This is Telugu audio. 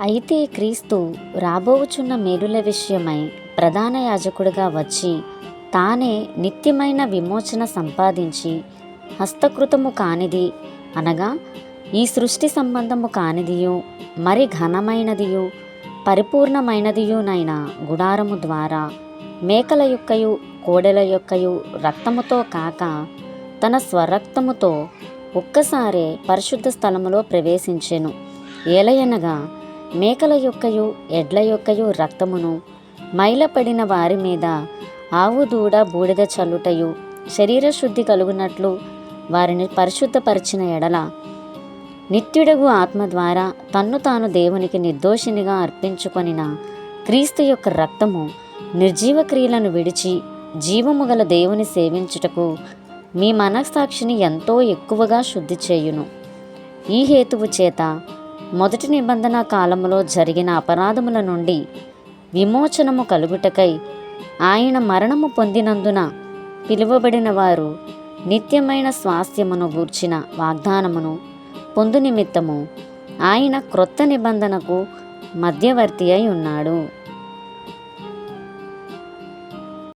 అయితే క్రీస్తు రాబోవుచున్న మేలుల విషయమై ప్రధాన యాజకుడిగా వచ్చి తానే నిత్యమైన విమోచన సంపాదించి హస్తకృతము కానిది అనగా ఈ సృష్టి సంబంధము కానిదియు మరి ఘనమైనదియు పరిపూర్ణమైనదియునైన గుడారము ద్వారా మేకల యొక్కయు కోడెల యొక్కయు రక్తముతో కాక తన స్వరక్తముతో ఒక్కసారే పరిశుద్ధ స్థలములో ప్రవేశించెను. ఏలయనగా మేకల యొక్కయు ఎడ్ల యొక్కయు రక్తమును మైలపడిన వారి మీద ఆవు దూడ బూడిద చల్లుటయు శరీరశుద్ధి కలుగునట్లు వారిని పరిశుద్ధపరిచిన ఎడల నిత్యుడగు ఆత్మ ద్వారా తన్ను తాను దేవునికి నిర్దోషినిగా అర్పించుకొనిన క్రీస్తు యొక్క రక్తము నిర్జీవ క్రియలను విడిచి జీవము గల దేవుని సేవించుటకు మీ మనస్సాక్షిని ఎంతో ఎక్కువగా శుద్ధి చేయును. ఈ హేతువు చేత మొదటి నిబంధన కాలములో జరిగిన అపరాధముల నుండి విమోచనము కలుగుటకై ఆయన మరణము పొందినందున పిలువబడిన వారు నిత్యమైన స్వాస్థ్యమును గూర్చిన వాగ్దానమును పొందు నిమిత్తము ఆయన క్రొత్త నిబంధనకు మధ్యవర్తి అయి ఉన్నాడు.